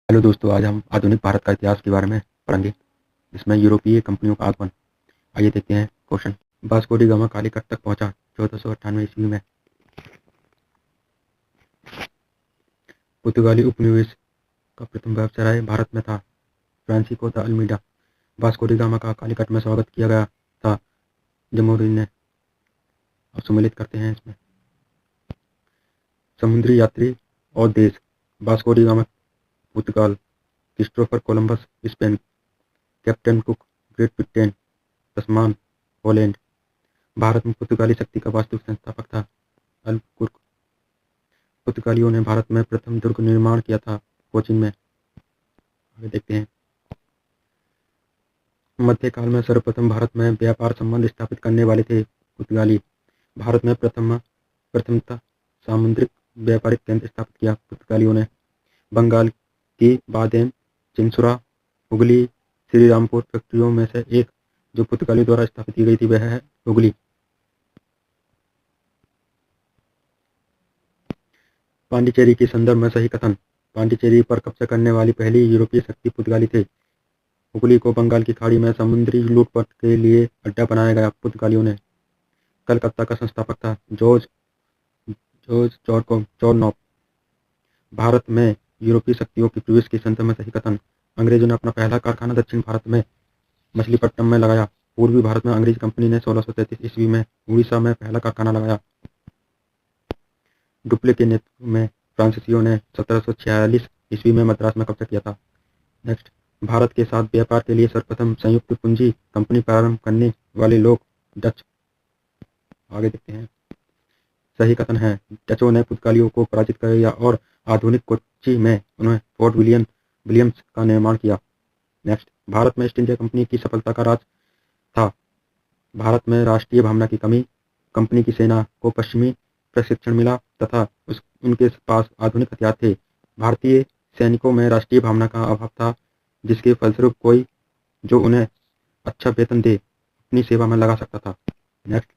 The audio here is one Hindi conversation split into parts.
हेलो दोस्तों, आज हम आधुनिक भारत का इतिहास के बारे में पढ़ेंगे, जिसमें यूरोपीय कंपनियों का आगमन। आइए देखते हैं question. Vasco da gamma Calicut तक पहुंचा 1498 ईस्वी में। पुर्तगाली उपनिवेश का प्रथम व्यवसाय भारत में था। Francisco de Almeida. Vasco da gamma का कालीकट में स्वागत किया गया था जमोरिन ने। अब सम्मिलित करते हैं इसमें। समुद्री यात्री और देश। वास्को डी गामा पुर्तगाल। Christopher Columbus Spain. Captain Cook Great Britain. Tasman Holland. Bharat में पुर्तगाली शक्ति का वास्तविक संस्थापक था अल्बुकुर्क। पुर्तगालियों ने भारत में प्रथम दुर्ग निर्माण किया था कोचीन में। आगे देखते हैं। मध्यकाल में सर्वप्रथम भारत में व्यापार संबंध स्थापित करने वाले थे पुर्तगाली। भारत में प्रथमतः सामुद्रिक व्यापारिक केंद्र स्थापित किया पुर्तगालियों ने। बंगाल की बादेन, चिंसुरा, हुगली, श्रीरामपुर फैक्ट्रियों में से एक जो पुर्तगालियों द्वारा स्थापित की गई थी वह है हुगली। पांडिचेरी के संदर्भ में सही कथन। पांडिचेरी पर कब्जा करने वाली पहली यूरोपीय शक्ति पुर्तगाली थे। हुगली को बंगाल की खाड़ी में समुद्री लूटपाट के लिए अड्डा बनाया गया पुर्तगालियों ने। कलकत्ता का संस्थापक था जॉर्ज जॉर्ज चौरनॉफ। भारत में यूरोपीय शक्तियों के प्रवेश के संदर्भ में सही कथन। अंग्रेजों ने अपना पहला कारखाना दक्षिण भारत में मछलीपट्टनम में लगाया। पूर्वी भारत में अंग्रेज कंपनी ने 1633 ईस्वी में उड़ीसा में पहला कारखाना लगाया। डुप्ले के नेतृत्व में फ्रांसीसियों ने 1746 ईस्वी में मद्रास में कब्जा किया था। नेक्स्ट, भारत के साथ व्यापार के लिए सर्वप्रथम संयुक्त पूंजी कंपनी प्रारंभ करने वाले लोग डच। आगे देखते हैं। सही कथन है, डचों ने पुर्तगालियों को पराजित कर दिया और आधुनिक कोच्चि में उन्होंने फोर्ट विलियम्स का निर्माण किया। नेक्स्ट, भारत में ईस्ट इंडिया कंपनी की सफलता का राज था भारत में राष्ट्रीय भावना की कमी। कंपनी की सेना को पश्चिमी प्रशिक्षण मिला तथा उनके पास आधुनिक हथियार थे। भारतीय सैनिकों में राष्ट्रीय भावना का अभाव था, जिसके फलस्वरूप कोई जो उन्हें अच्छा वेतन दे अपनी सेवा में लगा सकता था। नेक्स्ट,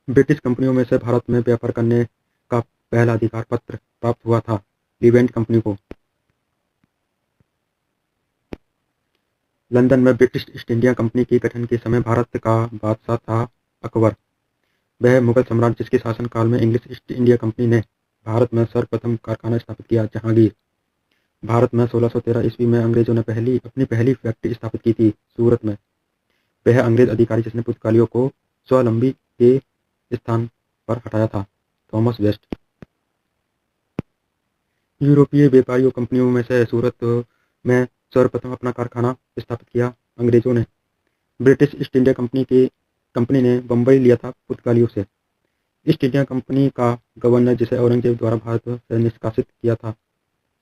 ब्रिटिश कंपनियों में से भारत में व्यापार करने का पहला अधिकार पत्र प्राप्त हुआ था लीवेंट कंपनी को। लंदन में ब्रिटिश ईस्ट इंडिया कंपनी के गठन के समय भारत का बादशाह था अकबर। वह मुगल सम्राट जिसके शासनकाल में इंग्लिश ईस्ट इंडिया कंपनी ने भारत में सर्वप्रथम कारखाना स्थापित किया जहांगीर। भारत में 1613 ईस्वी में अंग्रेजों ने अपनी पहली फैक्ट्री स्थापित की थी सूरत में। वह अंग्रेज अधिकारी जिसने पुर्तगालियों को स्वावलंबी के स्थान पर हटाया था थॉमस वेस्ट। यूरोपीय व्यापारियों कंपनियों में से सूरत में सर्वप्रथम अपना कारखाना स्थापित किया अंग्रेजों ने। ब्रिटिश ईस्ट इंडिया कंपनी ने बम्बई लिया था पुर्तगालियों से। ईस्ट इंडिया कंपनी का गवर्नर जिसे औरंगजेब द्वारा भारत से निष्कासित किया था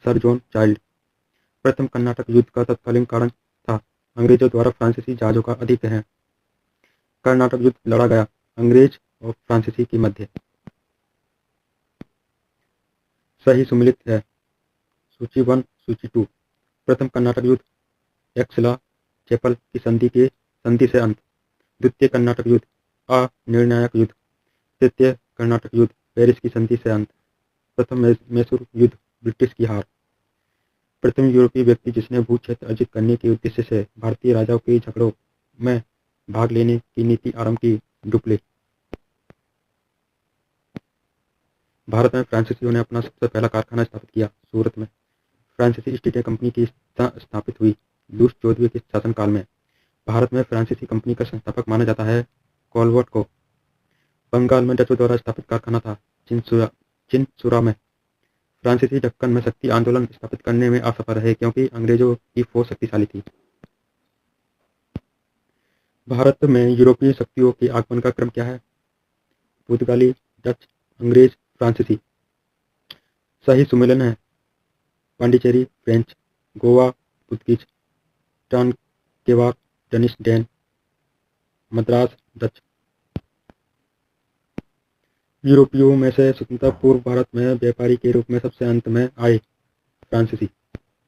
सर जॉन चाइल्ड। प्रथम कर्नाटक युद्ध का तत्कालीन कारण था अंग्रेजों द्वारा फ्रांसीसी जहाजों का अधिग्रहण। कर्नाटक युद्ध लड़ा गया अंग्रेज और फ्रांसीसी के मध्य। सही सुमिलित है सूची 1 सूची 2। प्रथम कर्नाटक युद्ध एक्सला चैपल की संधि से अंत। द्वितीय कर्नाटक युद्ध अनिर्णायक युद्ध। तृतीय कर्नाटक युद्ध पेरिस की संधि से अंत। प्रथम मैसूर युद्ध ब्रिटिश की हार। प्रथम यूरोपीय व्यक्ति जिसने भू क्षेत्र अर्जित करने के उद्देश्य से भारतीय राजाओं के झगड़ों में भाग लेने की नीति आरंभ की डुप्ले। भारत में फ्रांसीसियों ने अपना सबसे पहला कारखाना स्थापित किया सूरत में। फ्रांसीसी ईस्ट इंडिया कंपनी की स्थापित हुई लुईस 14वें के शासनकाल में। भारत में फ्रांसीसी कंपनी का संस्थापक माना जाता है कॉलवर्ट को। बंगाल में डचों द्वारा स्थापित कारखाना था चिंसुरा में। फ्रांसीसी दक्कन में शक्ति आंदोलन स्थापित करने में असफल रहे क्योंकि अंग्रेजों की फौज शक्तिशाली थी। भारत में यूरोपीय शक्तियों के आगमन का क्रम क्या है? पुर्तगाली, डच, अंग्रेज, फ्रांसीसी। सही सुमेलन है Pondicherry French, Goa Portuguese, Tranquebar Danish Dane, Madras Dutch. यूरोपियों में से स्वतंत्रता पूर्व भारत में व्यापारी के रूप में सबसे अंत में आए फ्रांसीसी।